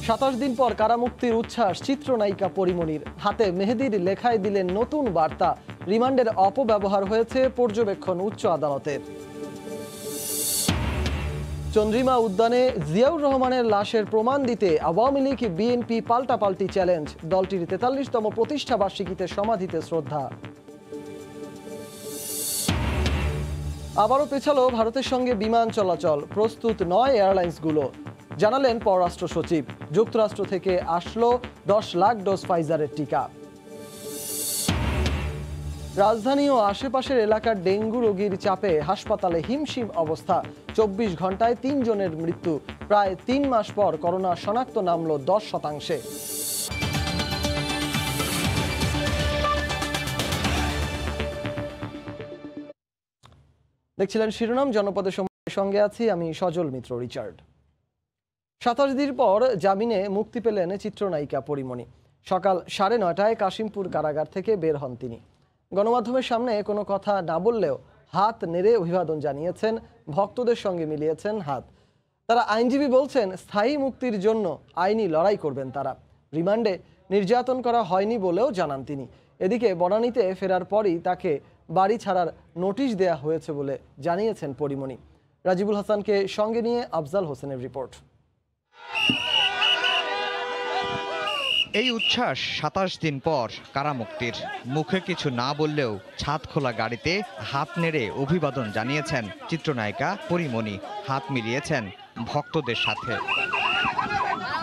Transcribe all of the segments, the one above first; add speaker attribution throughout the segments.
Speaker 1: 27 দিন পর কারামুক্তির উচ্ছ্বাস চিত্রনায়িকা পরিমণির। হাতে মেহেদির লেখায় দিলেন নতুন বার্তা। রিমান্ডের অপব্যবহার হয়েছে পর্যবেক্ষণ উচ্চ আদালতের। চন্দ্রিমা উদ্যানে জিয়াউর রহমানের লাশের প্রমাণ দিতে আওয়ামী লীগ বিএনপি পাল্টাপাল্টি চ্যালেঞ্জ। দলটির 43তম প্রতিষ্ঠা বার্ষিকীতে সমাধিতে শ্রদ্ধা। আবারও পেছালো ভারতের সঙ্গে বিমান চলাচল, প্রস্তুত নয় এয়ারলাইন্সগুলো, জানালেন পররাষ্ট্র সচিব। যুক্তরাষ্ট্র থেকে আসলো 10 লাখ ডোজ ফাইজারের টিকা। রাজধানী ও আশেপাশের এলাকার ডেঙ্গু রোগীর চাপে হাসপাতালে হিমশিম অবস্থা। 24 ঘন্টায় 3 জনের মৃত্যু। প্রায় 3 মাস পর করোনা শনাক্ত নামল 10%। দেখছিলেন শিরোনাম, জনপদের সঙ্গে আছি আমি সজল মিত্র রিচার্ড। 27 দিন পর জামিনে মুক্তি পেলেন চিত্রনায়িকা পরিমণি। সকাল 9:30টায় কাশিমপুর কারাগার থেকে বের হন তিনি। গণমাধ্যমের সামনে কোনো কথা না বললেও হাত নেড়ে অভিবাদন জানিয়েছেন, ভক্তদের সঙ্গে মিলিয়েছেন হাত। তারা আইনজীবী বলছেন স্থায়ী মুক্তির জন্য আইনি লড়াই করবেন তারা। রিমান্ডে নির্যাতন করা হয়নি বলেও জানান তিনি। এদিকে বনানীতে ফেরার পরই তাকে বাড়ি ছাড়ার নোটিশ দেয়া হয়েছে বলে জানিয়েছেন পরিমণি। রাজিবুল হাসানকে সঙ্গে নিয়ে আফজাল হোসেনের রিপোর্ট।
Speaker 2: এই উচ্ছ্বাস 27 দিন পর কারামুক্তির। মুখে কিছু না বললেও ছাদ খোলা গাড়িতে হাত নেড়ে অভিবাদন জানিয়েছেন চিত্রনায়িকা পরিমণি। হাত মিলিয়েছেন ভক্তদের সাথে।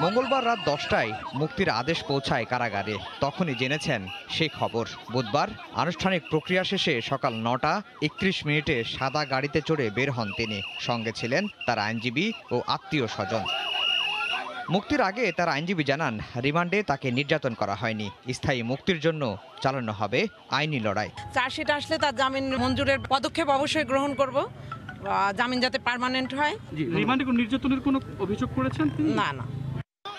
Speaker 2: মঙ্গলবার রাত 10টায় মুক্তির আদেশ পৌঁছায় কারাগারে। তখনই জেনেছেন সেই খবর। বুধবার আনুষ্ঠানিক প্রক্রিয়া শেষে সকাল 9:31 সাদা গাড়িতে চড়ে বের হন তিনি। সঙ্গে ছিলেন তার আইনজীবী ও আত্মীয় স্বজন। মুক্তির আগে তার আইনজীবী জানান, রিমান্ডে তাকে নির্যাতন করা হয়নি। স্থায়ী মুক্তির জন্য চালানো হবে আইনি লড়াই।
Speaker 3: চার্জশিট আসলে তার জামিন মঞ্জুরের পদক্ষেপ অবশ্যই গ্রহণ করব, জামিন যাতে পার্মানেন্ট হয়।
Speaker 4: রিমান্ডে কোনো নির্যাতনের কোনো অভিযোগ করেছেন?
Speaker 3: না।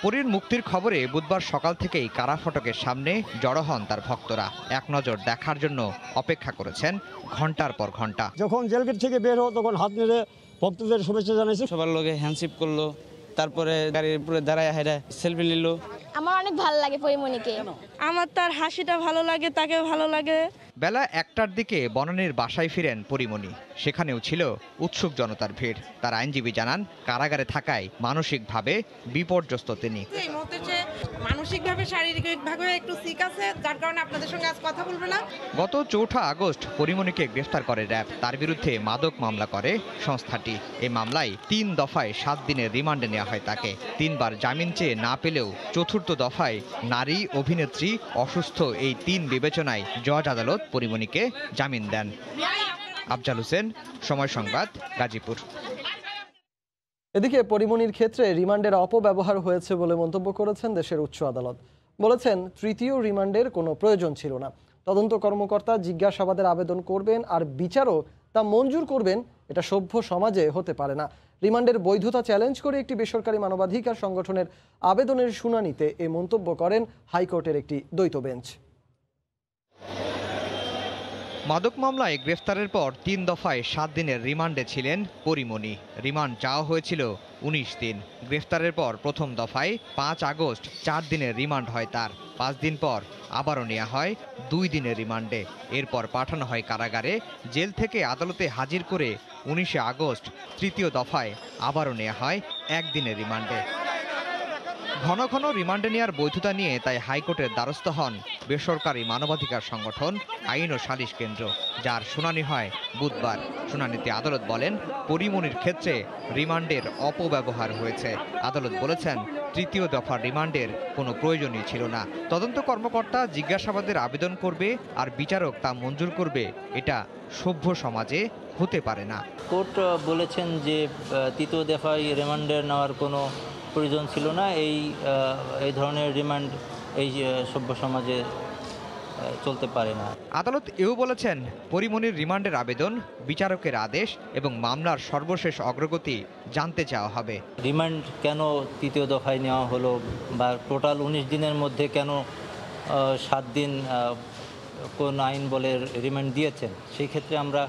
Speaker 2: পরীর মুক্তির খবরে বুধবার সকাল থেকেই কারা ফটকের সামনে জড়ো হন তার ভক্তরা। এক নজর দেখার জন্য অপেক্ষা করেছেন ঘন্টার পর ঘন্টা।
Speaker 5: যখন জেলগেট থেকে বের হো তখন হাত নেড়ে ভক্তদের শুভেচ্ছা জানাইছে।
Speaker 6: সবার লোকে হ্যান্ডশিপ করলো, তারপরে গাড়ির উপরে দাঁড়ায় হেঁটে সেলফি নিল।
Speaker 7: আমার অনেক ভালো লাগে পরিমণিকে।
Speaker 8: আমার তার হাসিটা ভালো লাগে, তাকে ভালো লাগে।
Speaker 2: বেলা 1টার দিকে বনানীর বাসায় ফিরেন পরিমণি। সেখানেও ছিল উৎসুক জনতার ভিড়। তার আইনজীবী জানান, কারাগারে থাকায় মানসিকভাবে বিপর্যস্ত তিনি।
Speaker 3: এই মুহূর্তে যে মানসিকভাবে শারীরিকভাবে একটু সিক আছে, যার কারণে আপনাদের সঙ্গে আজ কথা বলবে না।
Speaker 2: গত 4 আগস্ট পরিমণিকে গ্রেফতার করে র্যাব। তার বিরুদ্ধে মাদক মামলা করে সংস্থাটি। এই মামলায় 3 দফায় 7 দিনের রিমান্ডে নেওয়া হয় তাকে। 3 বার জামিন চেয়ে না পেলেও 4র্থ দফায় নারী, অভিনেত্রী, অসুস্থ এই 3 বিবেচনায় জজ আদালত পরিমণিকে জামিন দেন। আফজাল হোসেন, সময় সংবাদ, গাজীপুর।
Speaker 1: এদিকে পরিমণির ক্ষেত্রে রিমান্ডের অপব্যবহার হয়েছে বলে মন্তব্য করেছেন দেশের উচ্চ আদালত। বলেছেন, তৃতীয় রিমান্ডের কোনো প্রয়োজন ছিল না। তদন্ত কর্মকর্তা জিজ্ঞাসাবাদের আবেদন করবেন আর বিচারক তা মঞ্জুর করবেন, এটা সভ্য সমাজে হতে পারে না। রিমান্ডের বৈধতা চ্যালেঞ্জ করে একটি বেসরকারি মানবাধিকার সংগঠনের আবেদনের শুনানিতে এ মন্তব্য করেন হাইকোর্টের একটি দ্বৈত বেঞ্চ।
Speaker 2: মাদক মামলায় গ্রেফতারের পর 3 দফায় 7 দিনের রিমান্ডে ছিলেন পরিমণি। রিমান্ড চাওয়া হয়েছিল 19 দিন। গ্রেফতারের পর প্রথম দফায় 5 আগস্ট 4 দিনের রিমান্ড হয় তার। 5 দিন পর আবারও নেওয়া হয় 2 দিনের রিমান্ডে। এরপর পাঠানো হয় কারাগারে। জেল থেকে আদালতে হাজির করে 19 আগস্ট তৃতীয় দফায় আবারও নেওয়া হয় 1 দিনের রিমান্ডে। ঘন ঘন রিমান্ডে নেওয়ার বৈধতা নিয়ে তাই হাইকোর্টের দ্বারস্থ হন বেসরকারি মানবাধিকার সংগঠন আইন ও সালিশ কেন্দ্র, যার শুনানি হয় বুধবার। শুনানিতে আদালত বলেন, পরিমণির ক্ষেত্রে রিমান্ডের অপব্যবহার হয়েছে। আদালত বলেছেন, তৃতীয় দফার রিমান্ডের কোনো প্রয়োজনই ছিল না। তদন্ত কর্মকর্তা জিজ্ঞাসাবাদের আবেদন করবে আর বিচারক তা মঞ্জুর করবে, এটা সভ্য সমাজে হতে পারে না।
Speaker 9: কোর্ট বলেছেন যে তৃতীয় দফায় রিমান্ডের নেওয়ার কোনো প্রয়োজন ছিল না। এই ধরনের রিমান্ড এই সভ্য সমাজে চলতে পারে না।
Speaker 2: আদালত এও বলেছেন, পরিমণির রিমান্ডের আবেদন, বিচারকের আদেশ এবং মামলার সর্বশেষ অগ্রগতি জানতে চাওয়া হবে।
Speaker 9: রিমান্ড কেন তৃতীয় দফায় নেওয়া হলো, বা টোটাল 19 দিনের মধ্যে কেন 7 দিন কোন আইন বলে রিমান্ড দিয়েছেন, সেই ক্ষেত্রে আমরা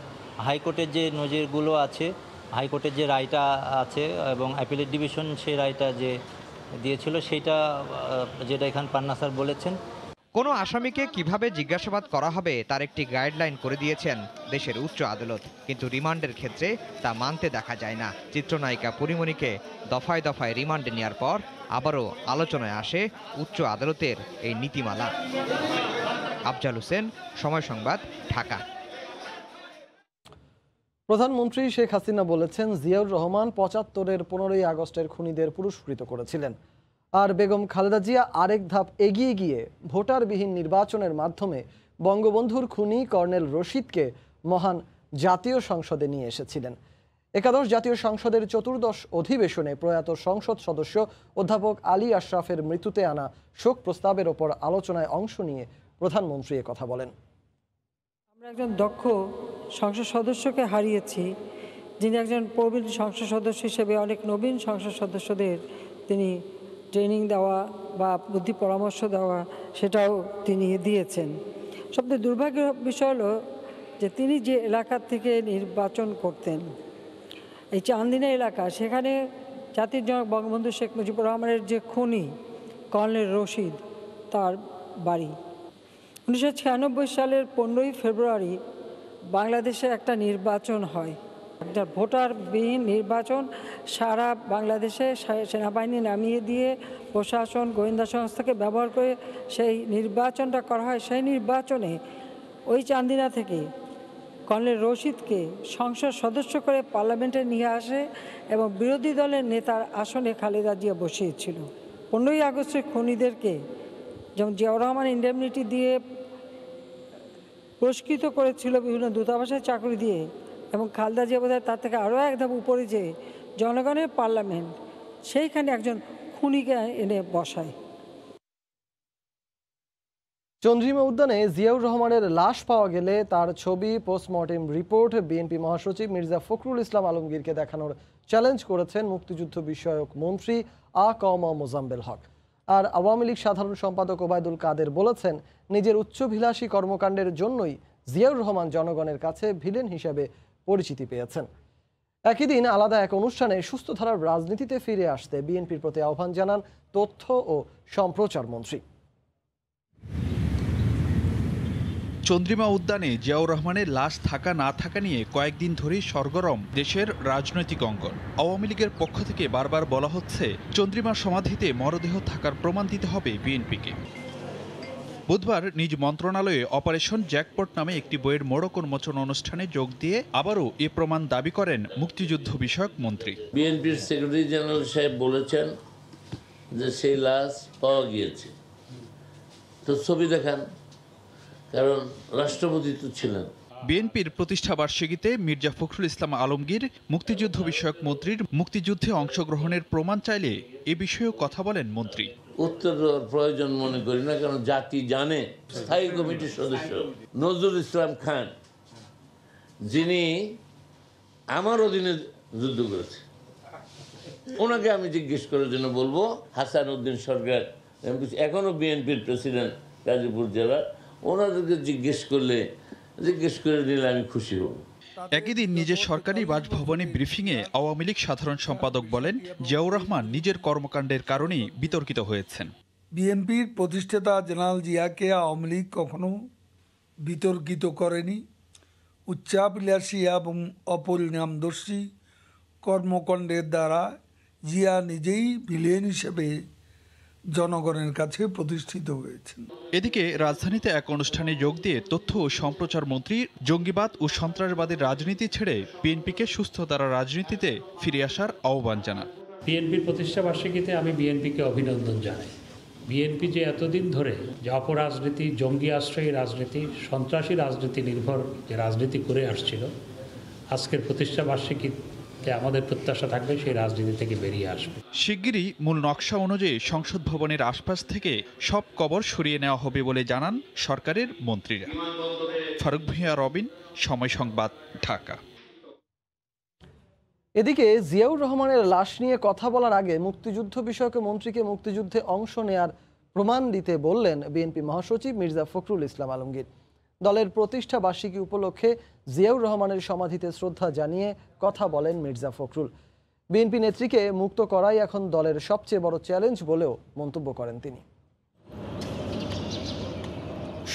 Speaker 9: হাইকোর্টের যে নজিরগুলো আছে, হাইকোর্টের যে রায়টা আছে এবং অ্যাপিলেট ডিভিশন সেই রায়টা যে দিয়েছিল সেইটা যেটা এখানে পান্না স্যার বলেছেন।
Speaker 2: কোনো আসামিকে কিভাবে জিজ্ঞাসাবাদ করা হবে তার একটি গাইডলাইন করে দিয়েছেন দেশের উচ্চ আদালত, কিন্তু রিমান্ডের ক্ষেত্রে তা মানতে দেখা যায় না। চিত্রনায়িকা পরীমনিকে দফায় দফায় রিমান্ডে নেওয়ার পর আবারও আলোচনায় আসে উচ্চ আদালতের এই নীতিমালা। আফজাল হোসেন, সময় সংবাদ, ঢাকা।
Speaker 1: প্রধানমন্ত্রী শেখ হাসিনা বলেছেন জিয়াউর রহমান ৭৫-এর ১৫ই আগস্টের খুনিদের পুরস্কৃত করেছিলেন, আর বেগম খালেদা জিয়া আরেক ধাপ এগিয়ে গিয়ে ভোটারবিহীন নির্বাচনের মাধ্যমে বঙ্গবন্ধুর খুনি কর্নেল রশিদকে মহান জাতীয় সংসদে নিয়ে এসেছিলেন। একাদশ জাতীয় সংসদের ১৪দশ অধিবেশনে প্রয়াত সংসদ সদস্য অধ্যাপক আলী আশরাফের মৃত্যুতে আনা শোক প্রস্তাবের ওপর আলোচনায় অংশ নিয়ে প্রধানমন্ত্রী কথা বলেন।
Speaker 10: আমরা একজন দক্ষ সংসদ সদস্যকে হারিয়েছি, যিনি একজন প্রবীণ সংসদ সদস্য হিসেবে অনেক নবীন সংসদ সদস্যদের তিনি ট্রেনিং দেওয়া বা বুদ্ধি পরামর্শ দেওয়া সেটাও তিনি দিয়েছেন। সবচেয়ে দুর্ভাগ্যের বিষয় হলো যে তিনি যে এলাকা থেকে নির্বাচন করতেন, এই চান্দিনা এলাকা, সেখানে জাতির জনক বঙ্গবন্ধু শেখ মুজিবুর রহমানের যে খুনি কর্নেল রশিদ তার বাড়ি। ১৯৯৬ সালের ১৫ই ফেব্রুয়ারি বাংলাদেশে একটা নির্বাচন হয়, একটা ভোটারবিহীন নির্বাচন। সারা বাংলাদেশে সেনাবাহিনী নামিয়ে দিয়ে প্রশাসন গোয়েন্দা সংস্থাকে ব্যবহার করে সেই নির্বাচনটা করা হয়। সেই নির্বাচনে ওই চান্দিনা থেকে কর্নেল রশিদকে সংসদ সদস্য করে পার্লামেন্টে নিয়ে আসে এবং বিরোধী দলের নেতার আসনে খালেদা জিয়া বসিয়েছিল। ১৫ই আগস্টের খুনিদেরকে যেমন জিয়াউর রহমান ইন্ডেমনিটি দিয়ে পুরস্কৃত করেছিল, বিভিন্ন দূতাবাসের চাকরি দিয়ে, এবং খালেদা জিয়া বোধহয় তার থেকে আরও এক ধাপ উপরে যে জনগণের পার্লামেন্ট, সেইখানে একজন খুনিকে এনে বসায়।
Speaker 1: চন্দ্রিমা উদ্যানে জিয়াউর রহমানের লাশ পাওয়া গেলে তার ছবি, পোস্টমর্টেম রিপোর্ট বিএনপি মহাসচিব মির্জা ফখরুল ইসলাম আলমগীরকে দেখানোর চ্যালেঞ্জ করেছেন মুক্তিযুদ্ধ বিষয়ক মন্ত্রী আ.ক.ম মোজাম্মেল হক। আর আওয়ামী লীগ সাধারণ সম্পাদক ওবায়দুল কাদের বলেছেন, নিজের উচ্চভিলাষী কর্মকাণ্ডের জন্যই জিয়াউর রহমান জনগণের কাছে ভিলেন হিসেবে পরিচিতি পেয়েছেন। একই দিন আলাদা এক অনুষ্ঠানে সুস্থ ধারার রাজনীতিতে ফিরে আসতে বিএনপির প্রতি আহ্বান জানান তথ্য ও সম্প্রচার মন্ত্রী।
Speaker 11: চন্দ্রিমা উদ্যানে জিয়াউর রহমানের লাশ থাকা না থাকা নিয়ে কয়েকদিন ধরেই সরগরম দেশের রাজনৈতিক অঙ্গন। আওয়ামী লীগের পক্ষ থেকে বারবার বলা হচ্ছে, চন্দ্রিমার সমাধিতে মরদেহ থাকার প্রমাণ দিতে হবে বিএনপিকে। বুধবার নিজ মন্ত্রণালয়ে অপারেশন জ্যাকপট নামে একটি বইয়ের মোড়ক উন্মোচন অনুষ্ঠানে যোগ দিয়ে আবারও এ প্রমাণ দাবি করেন মুক্তিযুদ্ধ বিষয়ক মন্ত্রী।
Speaker 12: বিএনপির সেক্রেটারি জেনারেল সাহেব বলেছেন যে সেই লাশ পাওয়া গিয়েছে, তো ছবি দেখান, কারণ রাষ্ট্রপতি তো ছিলেন।
Speaker 11: বিএনপির প্রতিষ্ঠা বার্ষিকীতে মির্জা ফখরুল ইসলাম আলমগীর মুক্তিযুদ্ধ বিষয়ক মন্ত্রীর মুক্তিযুদ্ধে অংশগ্রহণের প্রমাণ চাইলে এ বিষয়েও কথা বলেন মন্ত্রী।
Speaker 12: উত্তর দেওয়ার প্রয়োজন মনে করি না, কারণ জাতি জানে। স্থায়ী কমিটির সদস্য নজরুল ইসলাম খান, যিনি আমার অধীনে যুদ্ধ করেছে, ওনাকে আমি জিজ্ঞেস করার জন্য বলবো। হাসান উদ্দিন সরকার এখনো বিএনপির প্রেসিডেন্ট গাজীপুর জেলার, ওনাদেরকে জিজ্ঞেস করে নিলে আমি খুশি হব।
Speaker 11: একই দিন নিজের সরকারি বাসভবনে ব্রিফিংয়ে আওয়ামী লীগ সাধারণ সম্পাদক বলেন, জিয়াউর রহমান নিজের কর্মকাণ্ডের কারণেই বিতর্কিত হয়েছেন।
Speaker 13: বিএনপির প্রতিষ্ঠাতা জেনারেল জিয়াকে আওয়ামী লীগ কখনো বিতর্কিত করেনি। উচ্চাভিলাষী এবং অপরিণামদর্শী কর্মকাণ্ডের দ্বারা জিয়া নিজেই ভিলেন হিসেবে জনগণের কাছে প্রতিষ্ঠিত হয়েছেন।
Speaker 11: এদিকে রাজধানীতে এক অনুষ্ঠানে যোগ দিয়ে তথ্য ও সম্প্রচার মন্ত্রী জঙ্গিবাদ ও সন্ত্রাসবাদের রাজনীতি ছেড়ে বিএনপিকে সুস্থ ধারার রাজনীতিতে ফিরে আসার আহ্বান জানান।
Speaker 14: বিএনপির প্রতিষ্ঠা বার্ষিকীতে আমি বিএনপিকে অভিনন্দন জানাই। বিএনপি যে এতদিন ধরে যে অপরাজনীতি, জঙ্গি আশ্রয়ী রাজনীতি, সন্ত্রাসী রাজনীতি নির্ভর যে রাজনীতি করে আসছিল, আজকের প্রতিষ্ঠা বার্ষিকীতে আমাদের প্রত্যাশা থাকবে সেই রাজনীতি থেকে বেরিয়ে আসবে।
Speaker 11: শিগগিরই মূল নকশা অনুযায়ী সংসদ ভবনের আশপাশ থেকে সব কবর সরিয়ে নেওয়া হবে বলে জানান সরকারের মন্ত্রীরা। ফারুক ভূঁইয়া, রবিন, সময় সংবাদ, ঢাকা।
Speaker 1: এদিকে জিয়াউর রহমানের লাশ নিয়ে কথা বলার আগে মুক্তিযুদ্ধ বিষয়ক মন্ত্রীকে মুক্তিযুদ্ধে অংশ নেয়ার প্রমাণ দিতে বললেন বিএনপি মহাসচিব মির্জা ফখরুল ইসলাম আলমগীর। দলের প্রতিষ্ঠা বার্ষিকী উপলক্ষে জিয়াউর রহমানের সমাধিতে শ্রদ্ধা জানিয়ে কথা বলেন মির্জা ফখরুল। বিএনপি নেত্রীকে মুক্ত করাই এখন দলের সবচেয়ে বড় চ্যালেঞ্জ বলেও মন্তব্য করেন তিনি।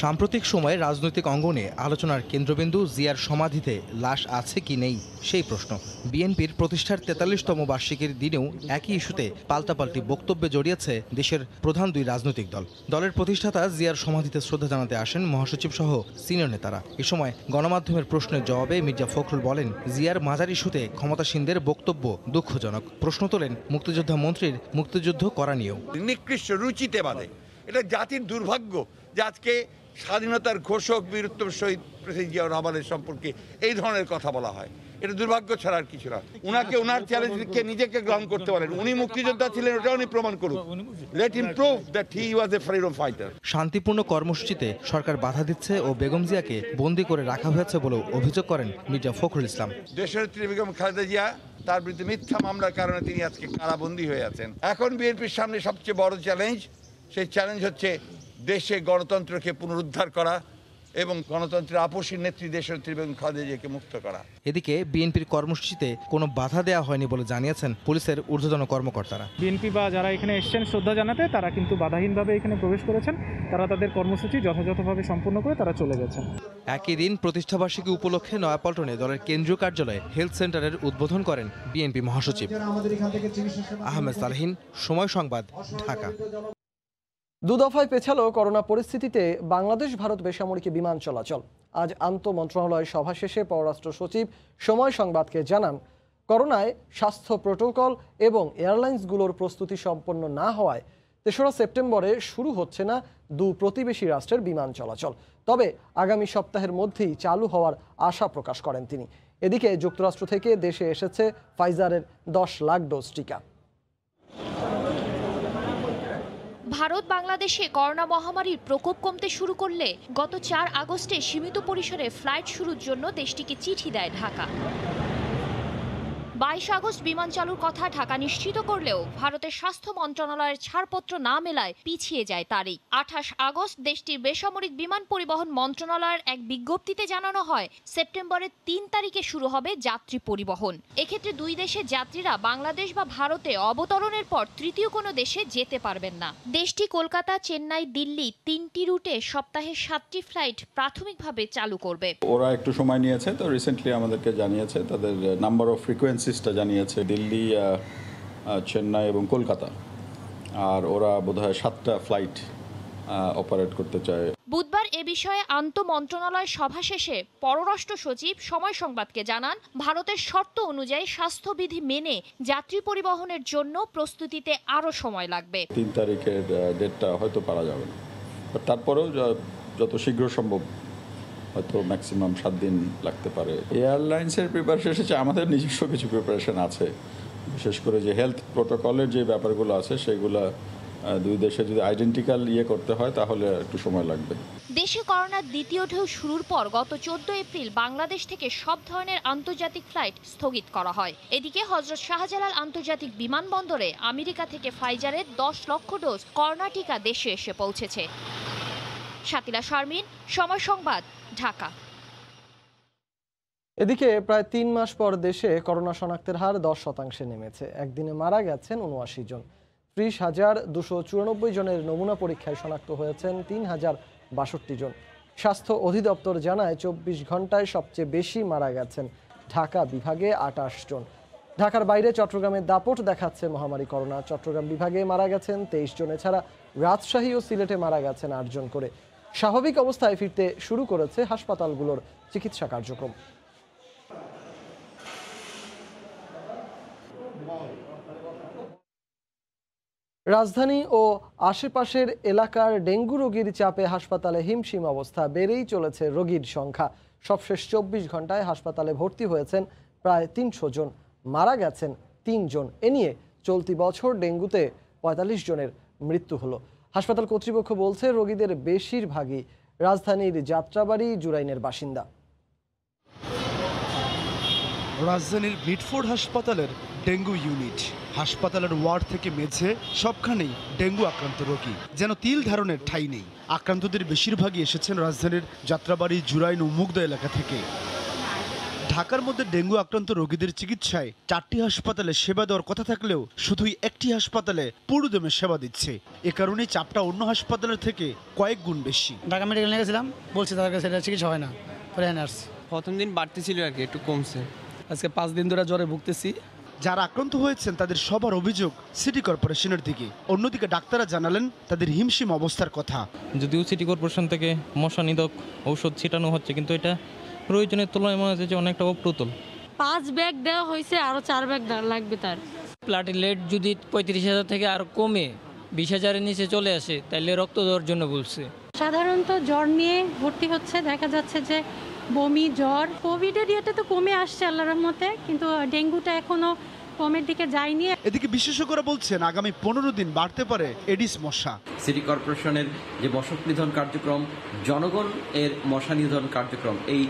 Speaker 2: সাম্প্রতিক সময়ে রাজনৈতিক অঙ্গনে আলোচনার কেন্দ্রবিন্দু জিয়ার সমাধিতে লাশ আছে কি নেই সেই প্রশ্ন। বিএনপির প্রতিষ্ঠার ৪৩তম বার্ষিকীর দিনেও একই ইস্যুতে পাল্টাপাল্টি বক্তব্যে জড়িয়েছে দেশের প্রধান দুই রাজনৈতিক দল। দলের প্রতিষ্ঠাতা জিয়ার সমাধিতে শ্রদ্ধা জানাতে আসেন মহাসচিব সহ সিনিয়র নেতারা। এ সময় গণমাধ্যমের প্রশ্নের জবাবে মির্জা ফখরুল বলেন, জিয়ার মাজার ইস্যুতে ক্ষমতাসীনদের বক্তব্য দুঃখজনক। প্রশ্ন তোলেন মুক্তিযোদ্ধা মন্ত্রীর মুক্তিযুদ্ধ করা নিয়েও।
Speaker 15: নিকৃষ্ট রুচিতে বাঁধে। এটা জাতির দুর্ভাগ্য যে আজকে স্বাধীনতার ঘোষক বীর উত্তম শহীদ প্রেসিডেন্ট জিয়াউর রহমানের সম্পর্কে এই ধরনের কথা বলা হয়। এটা দুর্ভাগ্য ছাড়া আর কিছু না। উনাকে উনার চ্যালেঞ্জকে নিজেকে গ্রহণ করতে বলেন। উনি মুক্তিযোদ্ধা ছিলেন, ওটা উনি প্রমাণ করুন। Let him prove that he was A freedom fighter.
Speaker 2: শান্তিপূর্ণ কর্মসূচিতে সরকার বাধা দিচ্ছে ও বেগম জিয়াকে বন্দী করে রাখা হয়েছে বলেও অভিযোগ করেন মির্জা ফখরুল ইসলাম।
Speaker 15: দেশনেত্রী বেগম খালেদা জিয়া তার বিরুদ্ধে মিথ্যা মামলার কারণে তিনি আজকে কারাবন্দী হয়ে আছেন। এখন বিএনপির সামনে সবচেয়ে বড় চ্যালেঞ্জ, সেই চ্যালেঞ্জ হচ্ছে দেশে গণতন্ত্রকে পুনরুদ্ধার করা এবং গণতন্ত্রের আপসী নেত্রী দেশনেত্রী বেগম খালেদা জিয়াকে মুক্ত করা।
Speaker 2: এদিকে বিএনপির কর্মসূচিতে কোনো বাধা দেওয়া হয়নি বলে জানিয়েছেন পুলিশের ঊর্ধ্বতন কর্মকর্তারা।
Speaker 4: বিএনপি বা যারা এখানে এসেছেন শ্রদ্ধা জানাতে, তারা কিন্তু বাধাহীনভাবে এখানে প্রবেশ করেছেন। তারা তাদের কর্মসূচি যথাযথভাবে সম্পূর্ণ করে তারা চলে গেছেন।
Speaker 2: একই দিন প্রতিষ্ঠাবার্ষিকী উপলক্ষে নয়াপল্টনে দলের কেন্দ্রীয় কার্যালয়ে হেলথ সেন্টারের উদ্বোধন করেন বিএনপি মহাসচিব। আহমেদ সালেহীন, সময় সংবাদ, ঢাকা।
Speaker 1: দুদফায় পেছালো করোনা পরিস্থিতিতে বাংলাদেশ ভারত বেসামরিক বিমান চলাচল। আজ আন্তঃমন্ত্রণালয় সভা শেষে পররাষ্ট্র সচিব সময় সংবাদকে জানান, করোনায় স্বাস্থ্য প্রোটোকল এবং এয়ারলাইন্সগুলোর প্রস্তুতি সম্পন্ন না হওয়ায় ৩রা সেপ্টেম্বরে শুরু হচ্ছে না দু প্রতিবেশী রাষ্ট্রের বিমান চলাচল। তবে আগামী সপ্তাহের মধ্যেই চালু হওয়ার আশা প্রকাশ করেন তিনি। এদিকে যুক্তরাষ্ট্র থেকে দেশে এসেছে ফাইজারের ১০ লাখ ডোজ টিকা।
Speaker 16: ভারত বাংলাদেশে করোনা মহামারীর প্রকোপ কমতে শুরু করলে গত ৪ আগস্টে সীমিত পরিসরে ফ্লাইট শুরুর জন্য দেশটিকে চিঠি দেয় ঢাকা। ২২ আগস্ট বিমান চালুর কথা ঢাকা নিশ্চিত করলেও ভারতের স্বাস্থ্য মন্ত্রণালয়ের ছাড়পত্র না মেলায় পিছিয়ে যায় তারিখ। ২৮ আগস্ট দেশটির বেসামরিক বিমান পরিবহন মন্ত্রণালয়ের এক বিজ্ঞপ্তিতে জানানো হয়, সেপ্টেম্বরের ৩ তারিখে শুরু হবে যাত্রী পরিবহন। এক্ষেত্রে দুই দেশের যাত্রীরা বাংলাদেশ বা ভারতে অবতরণের পর তৃতীয় কোনো দেশে যেতে পারবেন না। দেশটি কলকাতা, চেন্নাই, দিল্লি ৩টি রুটে সপ্তাহে ৭টি ফ্লাইট প্রাথমিকভাবে চালু করবে।
Speaker 17: ওরা একটু সময় নিয়েছে, তো রিসেন্টলি আমাদেরকে জানিয়েছে তাদের নাম্বার অফ ফ্রিকোয়েন্সিসটা জানিয়েছে, দিল্লি, চেন্নাই এবং কলকাতা। আর ওরা বোধহয় 7টা ফ্লাইট অপারেট করতে চায়।
Speaker 16: বুধবার এ বিষয়ে আন্তঃমন্ত্রণালয় সভা শেষে পররাষ্ট্র সচিব সময় সংবাদকে জানান, ভারতের শর্ত অনুযায়ী স্বাস্থ্যবিধি মেনে যাত্রী পরিবহনের জন্য প্রস্তুতিতে আরও সময় লাগবে।
Speaker 17: ৩ তারিখের ডেটটা হয়তো পারা যাবে না, তারপরেও যত শীঘ্র সম্ভব, হয়তো ম্যাক্সিমাম 7 দিন লাগতে পারে। এয়ারলাইন্সের প্রিপারেশন এসেছে, আমাদের নিজস্ব কিছু প্রিপারেশন আছে, বিশেষ করে যে হেলথ প্রোটোকলের যে ব্যাপারগুলো আছে সেগুলো দুই দেশে যদি আইডেন্টিক্যাল করতে হয় তাহলে একটু সময় লাগবে।
Speaker 16: দেশে করোনার দ্বিতীয় ঢেউ শুরুর পর গত ১৪ এপ্রিল বাংলাদেশ থেকে সব ধরনের আন্তর্জাতিক ফ্লাইট স্থগিত করা হয়। এদিকে হযরত শাহজালাল আন্তর্জাতিক বিমানবন্দরে আমেরিকা থেকে ফাইজারের ১০ লক্ষ ডোজ করোনা টিকা দেশে এসে পৌঁছেছে। শাকিলা শারমিন, সময় সংবাদ, ঢাকা।
Speaker 1: এদিকে প্রায় ৩ মাস পর দেশে করোনা শনাক্তের হার 10% নেমেছে। একদিনে মারা গেছেন ৭৯ জন। ৩০,২৯৪ জনের নমুনা পরীক্ষায় শনাক্ত হয়েছেন ৩,০৬২ জন। স্বাস্থ্য অধিদপ্তর জানায় ২৪ ঘন্টায় সবচেয়ে বেশি মারা গেছেন ঢাকা বিভাগে ২৮ জন। ঢাকার বাইরে চট্টগ্রামের দাপট দেখাচ্ছে মহামারী করোনা। চট্টগ্রাম বিভাগে মারা গেছেন ২৩ জন। এছাড়া রাজশাহী ও সিলেটে মারা গেছেন ৮ জন করে। স্বাভাবিক অবস্থায় ফিরতে শুরু করেছে হাসপাতালগুলোর চিকিৎসা কার্যক্রম। রাজধানী ও আশেপাশের এলাকার ডেঙ্গু রোগীর চাপে হাসপাতালে হিমশিম অবস্থা। বেড়েই চলেছে রোগীর সংখ্যা। সবশেষ ২৪ ঘন্টায় হাসপাতালে ভর্তি হয়েছেন প্রায় ৩০০ জন, মারা গেছেন ৩ জন। এ নিয়ে চলতি বছর ডেঙ্গুতে ৪৫ জনের মৃত্যু হলো। হাসপাতাল কর্তৃপক্ষ বলছে, রোগীদের বেশিরভাগই রাজধানীর যাত্রাবাড়ি, জুরাইনের বাসিন্দা।
Speaker 18: রাজধানীর মিটফোর্ড হাসপাতালের ডেঙ্গু ইউনিট, হাসপাতালের ওয়ার্ড থেকে মেঝে সবখানেই ডেঙ্গু আক্রান্ত রোগী, যেন তিল ধারণের ঠাঁই নেই। আক্রান্তদের বেশিরভাগই এসেছেন রাজধানীর যাত্রাবাড়ি, জুরাইন ও মুগদা এলাকা থেকে। ঢাকার মধ্যে ডেঙ্গু আক্রান্ত রোগীদের চিকিৎসায় 4টি হাসপাতালে সেবা দেওয়ার কথা থাকলেও শুধুই একটি হাসপাতালে পুরোদমে সেবা দিচ্ছে। এ কারণে চাপটা অন্য হাসপাতালের থেকে কয়েক গুণ বেশি।
Speaker 19: ঢাকা মেডিকেল নিয়ে গেছিলাম, বলছি তাদের কাছে চিকিৎসা হয় না, পরে আসছি।
Speaker 6: প্রথম দিন বাড়তি ছিল আর কি, একটু কমছে।
Speaker 19: আজকে 5 দিন ধরে জ্বরে ভুগতেছি।
Speaker 18: যারা আক্রান্ত হয়েছেন তাদের সবার অভিযোগ সিটি কর্পোরেশনের দিকে। অন্যদিকে ডাক্তাররা জানালেন তাদের হিমশিম অবস্থার কথা।
Speaker 20: যদিও সিটি কর্পোরেশন থেকে মশা নিধক ঔষধ ছিটানো হচ্ছে, কিন্তু এটা প্রয়োজনের তুলনায় মনে হচ্ছে যে অনেকটা অপ্রতুল।
Speaker 8: 5 ব্যাগ দেওয়া হয়েছে, আরো 4 ব্যাগ লাগবে। তার
Speaker 21: প্লাটিলেট যদি 35,000 থেকে আর কমে 20,000-এর নিচে চলে আসে, তাহলে রক্ত দেওয়ার জন্য বলছে।
Speaker 8: সাধারণত জ্বর নিয়ে ভর্তি হচ্ছে, দেখা যাচ্ছে যে বমি, জ্বর। কোভিডের ইয়েটা তো কমে আসছে আল্লাহর রহমতে, কিন্তু ডেঙ্গুটা এখনো কমের দিকে যায়নি।
Speaker 18: এদিকে বিশেষজ্ঞরা বলছেন আগামী 15 দিন বাড়তে পারে এডিস মশা।
Speaker 22: সিটি কর্পোরেশনের যে মশক নিধন কার্যক্রম, জনগণ এর মশা নিধন কার্যক্রম, এই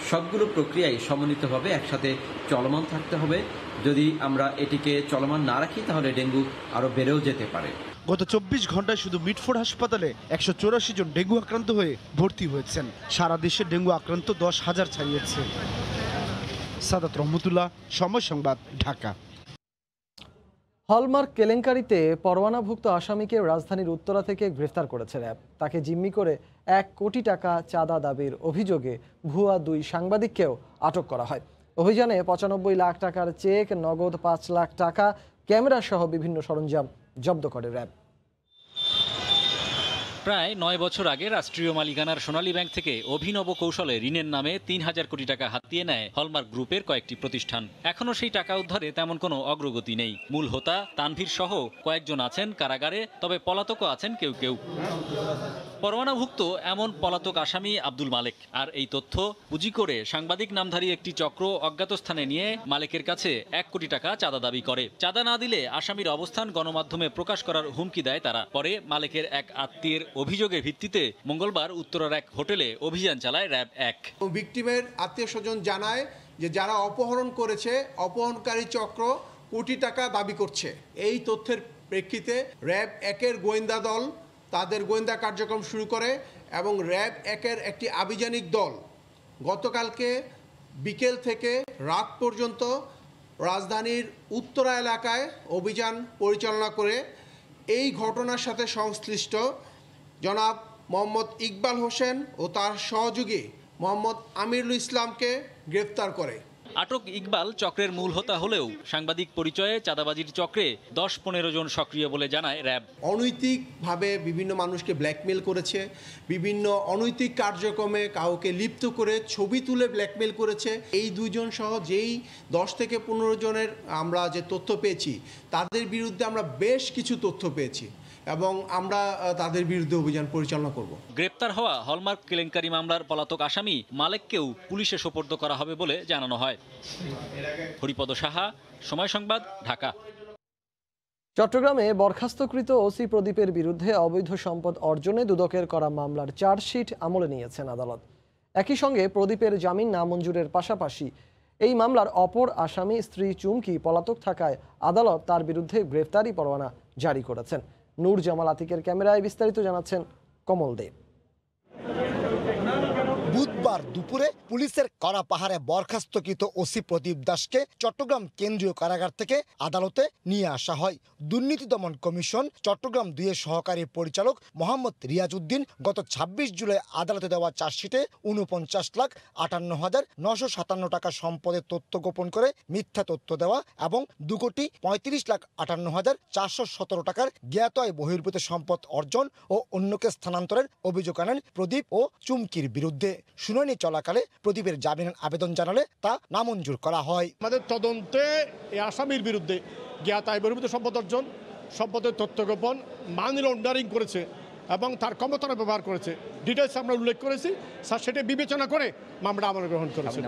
Speaker 22: সবগুলো প্রক্রিয়াই সমন্বিতভাবে একসাথে চলমান থাকতে হবে। যদি আমরা এটিকে চলমান না রাখি তাহলে ডেঙ্গু আরও বেড়েও যেতে পারে।
Speaker 18: গত 24 ঘন্টায় শুধু মিটফোর্ড হাসপাতালে 184 জন ডেঙ্গু আক্রান্ত হয়ে ভর্তি হয়েছেন। সারা দেশে ডেঙ্গু আক্রান্ত 10,000 ছাড়িয়েছে। সাদাত রহমতুল্লাহ, সময় সংবাদ, ঢাকা।
Speaker 1: হলমার্ক কেলেঙ্কারিতে পরোয়ানাভুক্ত আসামিকে রাজধানীর উত্তরা থেকে গ্রেফতার করেছে র্যাব। তাকে জিম্মি করে 1 কোটি টাকা চাঁদা দাবির অভিযোগে ভুয়া 2 সাংবাদিককেও আটক করা হয়। অভিযানে 95 লাখ টাকার চেক, নগদ 5 লাখ টাকা, ক্যামেরা সহ বিভিন্ন সরঞ্জাম জব্দ করে র্যাব।
Speaker 23: প্রায় 9 বছর আগে রাষ্ট্রীয় মালিকানার সোনালী ব্যাংক থেকে অভিনব কৌশলে ঋণের নামে 3,000 কোটি টাকা হাতিয়ে নেয় হলমার্ক গ্রুপের কয়েকটি প্রতিষ্ঠান। এখনও সেই টাকা উদ্ধারে তেমন কোনো অগ্রগতি নেই। মূল হোতা তানভীর সহ কয়েকজন আছেন কারাগারে, তবে পলাতকও আছেন কেউ কেউ। পরোয়ানাভুক্ত এমন পলাতক আসামি আব্দুল মালেক। আর এই তথ্য পুঁজি করে সাংবাদিক নামধারী একটি চক্র অজ্ঞাত স্থানে নিয়ে মালেকের কাছে 1 কোটি টাকা চাঁদা দাবি করে। চাঁদা না দিলে আসামির অবস্থান গণমাধ্যমে প্রকাশ করার হুমকি দেয় তারা। পরে মালেকের এক আত্মীয়ের অভিযোগের ভিত্তিতে মঙ্গলবার উত্তরার এক হোটেলে অভিযান চালায় র্যাব 1।
Speaker 24: ভিকটিমের আত্মীয় স্বজন জানায় যে যারা অপহরণ করেছে, অপহরণকারী চক্র কোটি টাকা দাবি করছে। এই তথ্যের প্রেক্ষিতে র্যাব 1-এর গোয়েন্দা দল তাদের গোয়েন্দা কার্যক্রম শুরু করে এবং র্যাব 1-এর একটি আভিযানিক দল গতকালকে বিকেল থেকে রাত পর্যন্ত রাজধানীর উত্তরা এলাকায় অভিযান পরিচালনা করে এই ঘটনার সাথে সংশ্লিষ্ট জনাব মোহাম্মদ ইকবাল হোসেন ও তার সহযোগী মোহাম্মদ আমিরুল ইসলামকে গ্রেফতার করে।
Speaker 23: আটক ইকবাল চক্রের মূল হোতা হলেও সাংবাদিক পরিচয়ে চাঁদাবাজির চক্রে 10-15 জন সক্রিয় বলে জানায় র্যাব।
Speaker 24: অনৈতিকভাবে বিভিন্ন মানুষকে ব্ল্যাকমেল করেছে, বিভিন্ন অনৈতিক কার্যক্রমে কাউকে লিপ্ত করে ছবি তুলে ব্ল্যাকমেল করেছে। এই 2 জন সহ যেই 10 থেকে 15 জনের আমরা যে তথ্য পেয়েছি, তাদের বিরুদ্ধে আমরা বেশ কিছু তথ্য পেয়েছি এবং আমরা তাদের বিরুদ্ধে অভিযান পরিচালনা করব।
Speaker 23: গ্রেপ্তার হওয়া হলমার্ক কেলেঙ্কারি মামলার পলাতক আসামি মালেককেও পুলিশে সোপর্দ করা হবে বলে জানানো হয়। হরিপদ সাহা, সময় সংবাদ, ঢাকা।
Speaker 1: চট্টগ্রামে বরখাস্তকৃত ওসি প্রদীপের বিরুদ্ধে অবৈধ সম্পদ অর্জনে দুদকের করা মামলার চার্জশিট আমলে নিয়েছেন আদালত। একই সঙ্গে প্রদীপের জামিন নামঞ্জুরের পাশাপাশি এই মামলার অপর আসামি স্ত্রী চুমকি পলাতক থাকায় আদালত তার বিরুদ্ধে গ্রেফতারি পরোয়ানা জারি করেছেন। নূর জামাল আতিকের ক্যামেরায় বিস্তারিত জানাচ্ছেন কমল দেব।
Speaker 25: বুধবার দুপুরে পুলিশের কড়া পাহাড়ে বরখাস্তকৃত ওসি প্রদীপ দাসকে চট্টগ্রাম কেন্দ্রীয় কারাগার থেকে আদালতে নিয়ে আসা হয়। দুর্নীতি দমন কমিশন চট্টগ্রাম 2-এর সহকারী পরিচালক মোহাম্মদ রিয়াজউদ্দিন গত 26 জুলাই আদালতে দেওয়া চার্জশিটে 49,58,957 টাকা সম্পদের তথ্য গোপন করে মিথ্যা তথ্য দেওয়া এবং 2,35,58,417 টাকার জ্ঞাত আয় বহির্ভূত সম্পদ অর্জন ও অন্যকে স্থানান্তরের অভিযোগ আনেন প্রদীপ ও চুমকির বিরুদ্ধে। শুনানি চলাকালে প্রদীপের জামিনের আবেদন জানালে তা নামঞ্জুর করা হয়।
Speaker 26: আমাদের তদন্তে এই আসামির বিরুদ্ধে জ্ঞাত আয় বহির্ভূত সম্পদ অর্জন, সম্পদের তথ্য গোপন, মানি লন্ডারিং করেছে এবং তার ক্ষমতার ব্যবহার করেছে, ডিটেলস আমরা উল্লেখ করেছি। স্যার সেটা বিবেচনা করে মামলা আমল গ্রহণ করেছে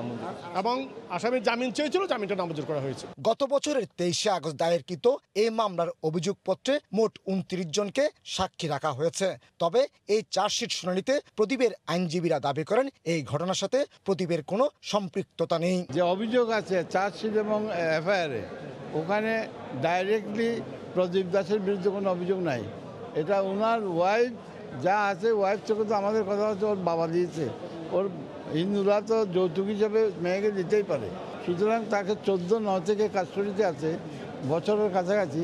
Speaker 26: এবং আসামির জামিন চেয়েছিল, জামিনটা নামঞ্জুর করা হয়েছে।
Speaker 25: গত বছরের 23 আগস্ট দায়েরকৃত এই মামলার অভিযোগপত্রে মোট 29 জনকে সাক্ষী রাখা হয়েছে। তবে এই চার্জশিট শুনানিতে প্রদীপের আইনজীবীরা দাবি করেন এই ঘটনার সাথে প্রদীপের কোনো সম্পৃক্ততা নেই।
Speaker 27: যে অভিযোগ আছে চার্জশিট এবং এফআইআরে, ওখানে ডাইরেক্টলি প্রদীপ দাসের বিরুদ্ধে কোনো অভিযোগ নাই। এটা ওনার ওয়াইফ যা আছে, ওয়াইফ থেকে তো আমাদের কথা হচ্ছে ওর বাবা দিয়েছে, ওর হিন্দুরা তো যৌতুক হিসাবে মেয়েকে দিতেই পারে, সুতরাং তাকে 14-9 থেকে কাস্টডিতে আছে, বছরের কাছাকাছি,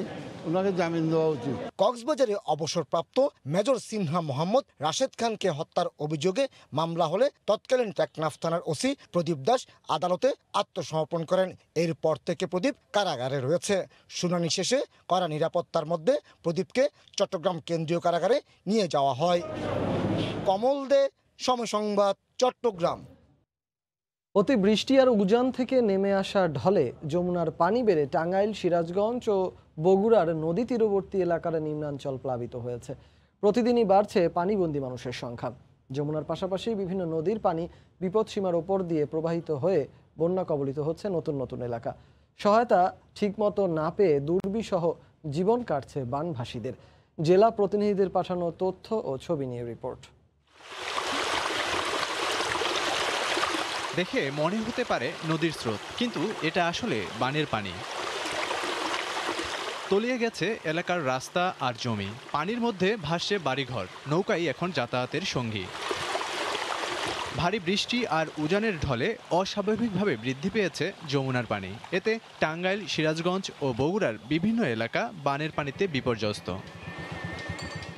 Speaker 27: ওনাকে জামিন দেওয়া উচিত।
Speaker 25: কক্সবাজারে অবসরপ্রাপ্ত মেজর সিনহা মোহাম্মদ রাশেদ খানকে হত্যার অভিযোগে মামলা হলে তৎকালীন টেকনাফ থানার ওসি প্রদীপ দাস আদালতে আত্মসমর্পণ করেন। এরপর থেকে প্রদীপ কারাগারে রয়েছে। শুনানি শেষে কড়া নিরাপত্তার মধ্যে প্রদীপকে চট্টগ্রাম কেন্দ্রীয় কারাগারে নিয়ে যাওয়া হয়। কমল দে, সময় সংবাদ, চট্টগ্রাম।
Speaker 1: অতিবৃষ্টি আর উজান থেকে নেমে আসা ঢলে যমুনার পানি বেড়ে টাঙ্গাইল, সিরাজগঞ্জ ও বগুড়ার নদী তীরবর্তী এলাকার নিম্নাঞ্চল প্লাবিত হয়েছে। প্রতিদিনই বাড়ছে পানিবন্দী মানুষের সংখ্যা। যমুনার পাশাপাশি বিভিন্ন নদীর পানি বিপদসীমার ওপর দিয়ে প্রবাহিত হয়ে বন্যা কবলিত হচ্ছে নতুন নতুন এলাকা। সহায়তা ঠিকমতো না পেয়ে দুর্বিষহ জীবন কাটছে বানভাসীদের। জেলা প্রতিনিধিদের পাঠানো তথ্য ও ছবি নিয়ে রিপোর্ট।
Speaker 3: দেখে মনে হতে পারে নদীর স্রোত, কিন্তু এটা আসলে বানের পানি। তলিয়ে গেছে এলাকার রাস্তা আর জমি, পানির মধ্যে ভাসছে বাড়িঘর, নৌকাই এখন যাতায়াতের সঙ্গী। ভারী বৃষ্টি আর উজানের ঢলে অস্বাভাবিকভাবে বৃদ্ধি পেয়েছে যমুনার পানি। এতে টাঙ্গাইল, সিরাজগঞ্জ ও বগুড়ার বিভিন্ন এলাকা বানের পানিতে বিপর্যস্ত।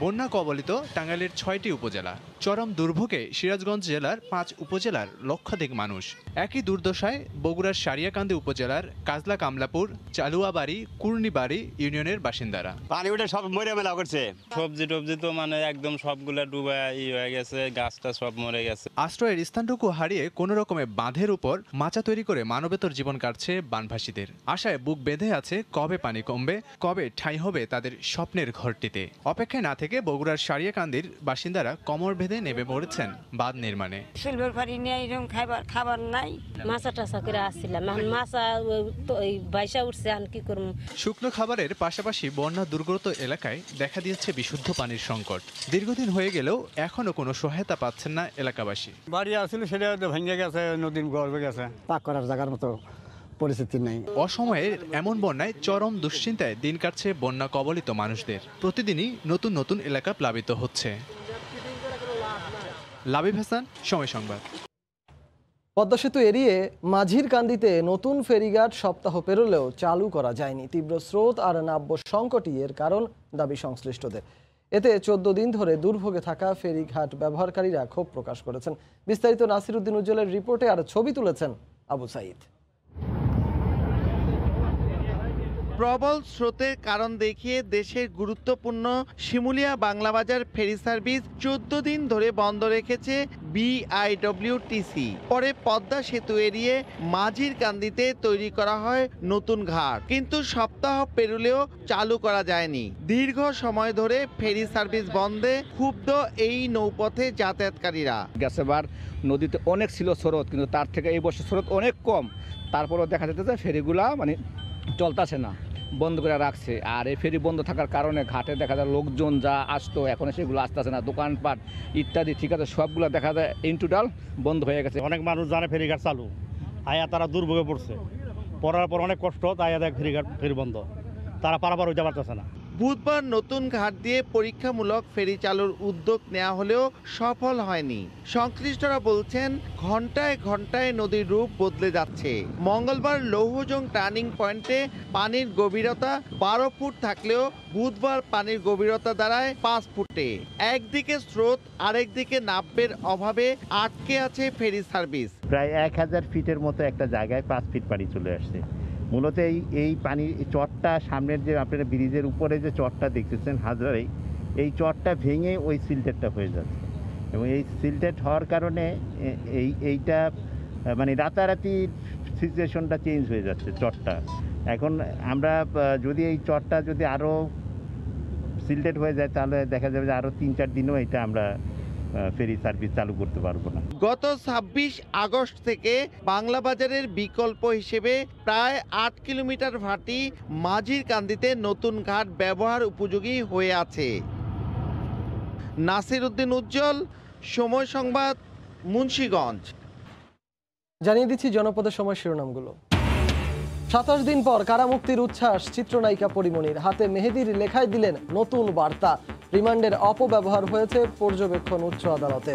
Speaker 3: বন্যা কবলিত টাঙ্গাইলের 6টি উপজেলা। চরম দুর্ভোগে সিরাজগঞ্জ জেলার 5 উপজেলার লক্ষাধিক মানুষ। একই দুর্দশায় বগুড়ার সারিয়াকান্দি উপজেলার কাজলা কামলাপুর, চালুয়াবাড়ি, কুর্নিবাড়ি ইউনিয়নের বাসিন্দারা।
Speaker 5: পানি উঠে সব মরে মেলা করছে, সবজি টবজি তো মানে একদম সবগুলা ডুবে হয়ে গেছে, গাছটা সব মরে গেছে।
Speaker 3: আশ্রয়ের স্থানটুকু হারিয়ে কোনো রকমে বাঁধের উপর মাচা তৈরি করে মানবেতর জীবন কাটছে বানভাসীদের। আশায় বুক বেঁধে আছে কবে পানি কমবে, কবে ঠাঁই হবে তাদের স্বপ্নের ঘরটিতে। অপেক্ষায় না থেকে বগুড়ার সারিয়াকান্দির বাসিন্দারা কমর বেঁধে নেমে পড়েছেন বাঁধ নির্মাণে।
Speaker 7: সিলভার পানি নিয়ে এরকম খাবার নাই, মাছা টাছা করে আসছিলাম, এখন মাছা বাইসা উঠছে, এখন কি করবো।
Speaker 3: শুকনো খাবারের পাশাপাশি বন্যা দুর্গত এলাকায় দেখা দিয়েছে বিশুদ্ধ পানির সংকট। দীর্ঘদিন হয়ে গেলেও এখনো কোনো সহায়তা পাচ্ছেন না এলাকাবাসী।
Speaker 9: বাড়ি আসলে সেটা ভেঙে গেছে, নদীর গর্ভে গেছে, পাক করার জায়গার মতো পরিস্থিতি নেই।
Speaker 3: অসময়ের এমন বন্যায় চরম দুশ্চিন্তায় দিন কাটছে বন্যা কবলিত মানুষদের। প্রতিদিনই নতুন নতুন এলাকা প্লাবিত হচ্ছে। লাবিব হাসান, সময় সংবাদ।
Speaker 1: পদ্মা সেতু এড়িয়ে মাঝির কান্দিতে নতুন ফেরিঘাট সপ্তাহ পেরোলেও চালু করা যায়নি। তীব্র স্রোত আর নাব্য সংকটই এর কারণ দাবি সংশ্লিষ্টদের। এতে 14 দিন ধরে দুর্ভোগে থাকা ফেরিঘাট ব্যবহারকারীরা ক্ষোভ প্রকাশ করেছেন। বিস্তারিত নাসির উদ্দিন উজ্জ্বলের রিপোর্টে আর ছবি তুলেছেন আবু সাইদ।
Speaker 10: প্রবল স্রোতের কারণ দেখিয়ে দেশের গুরুত্বপূর্ণ শিমুলিয়া বাংলাবাজার ফেরি সার্ভিস 14 দিন ধরে বন্ধ রেখেছে বিআইডব্লিউটিসি। পরে পদ্মা সেতু এড়িয়ে মাঝির কান্দিতে তৈরি করা হয় নতুন ঘাট, কিন্তু সপ্তাহ পেরুলেও চালু করা যায়নি। দীর্ঘ সময় ধরে ফেরি সার্ভিস বন্ধে ক্ষুব্ধ এই নৌপথে যাতায়াতকারীরা।
Speaker 12: গেছেবার নদীতে অনেক ছিল স্রোত, কিন্তু তার থেকে এই বছর স্রোত অনেক কম। তারপরেও দেখা যাচ্ছে ফেরিগুলা মানে চলতেছে না, বন্ধ করে রাখছে। আর এই ফেরি বন্ধ থাকার কারণে ঘাটে দেখা যায় লোকজন যা আসতো এখন সেগুলো আসতেছে না, দোকানপাট ইত্যাদি ঠিক আছে সবগুলো দেখা যায় ইন টোটাল বন্ধ হয়ে গেছে।
Speaker 9: অনেক মানুষ জানে ফেরিঘাট চালু, আয়া তারা দুর্ভোগে পড়ছে, পড়ার পর অনেক কষ্ট, তাই দেখ ফেরি বন্ধ, তারা পারাপার হইতে পারতেছে না।
Speaker 10: বুধবার নতুন ঘাট দিয়ে পরীক্ষামূলক ফেরি চালুর উদ্যোগ নেওয়া হলেও সফল হয়নি। সংশ্লিষ্টরা বলছেন ঘন্টায় ঘন্টায় নদীর রূপ বদলে যাচ্ছে। মঙ্গলবার লৌহজং টার্নিং পয়েন্টে পানির গভীরতা 12 ফুট থাকলেও বুধবার পানির গভীরতা দাঁড়ায় 5 ফুটে। একদিকে স্রোত, আরেকদিকে নাব্যের অভাবে আটকে আছে ফেরি সার্ভিস।
Speaker 13: প্রায় 1000 ফিটের মতো একটা জায়গায় 5 ফিট পানি চলে আসছে। মূলত এই পানি চটটা সামনের যে আপনারা ব্রিজের উপরে যে চটটা দেখতেছেন হাজারে, এই চটটা ভেঙে ওই সিলটেটটা হয়ে যাচ্ছে, এবং এই সিলটেট হওয়ার কারণে এইটা মানে রাতারাতি সিচুয়েশনটা চেঞ্জ হয়ে যাচ্ছে চটটা। এখন আমরা যদি এই চটটা যদি আরও সিলটেট হয়ে যায় তাহলে দেখা যাবে যে আরও 3-4 দিনও এটা আমরা ফেরি সার্ভিস চালু করতে পারবো না।
Speaker 10: গত 26 আগস্ট থেকে বাংলা বাজারের বিকল্প হিসেবে প্রায় 8 কিলোমিটার ভাটি মাঝির কান্দিতে নতুন ঘাট ব্যবহার উপযোগী হয়ে আছে। নাসির উদ্দিন উজ্জ্বল, সময় সংবাদ, মুন্সিগঞ্জ।
Speaker 1: জানিয়ে দিচ্ছি জনপদের সময় শিরোনামগুলো। 27 দিন পর কারামুক্তির উচ্ছ্বাস চিত্রনায়িকা পরিমণির। হাতে মেহেদির লেখায় দিলেন নতুন বার্তা। রিমান্ডের অপব্যবহার হয়েছে পর্যবেক্ষণ উচ্চ আদালতে।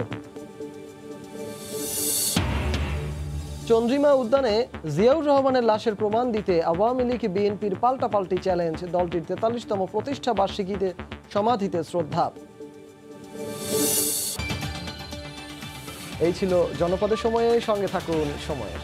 Speaker 1: চন্দ্রিমা উদ্যানে জিয়াউর রহমানের লাশের প্রমাণ দিতে আওয়ামী লীগ বিএনপির পাল্টাপাল্টি চ্যালেঞ্জ, দলটির 43তম প্রতিষ্ঠা বার্ষিকীতে সমাধিতে শ্রদ্ধা। এই ছিল জনপদের সময়ে, সঙ্গে থাকুন সময়ের।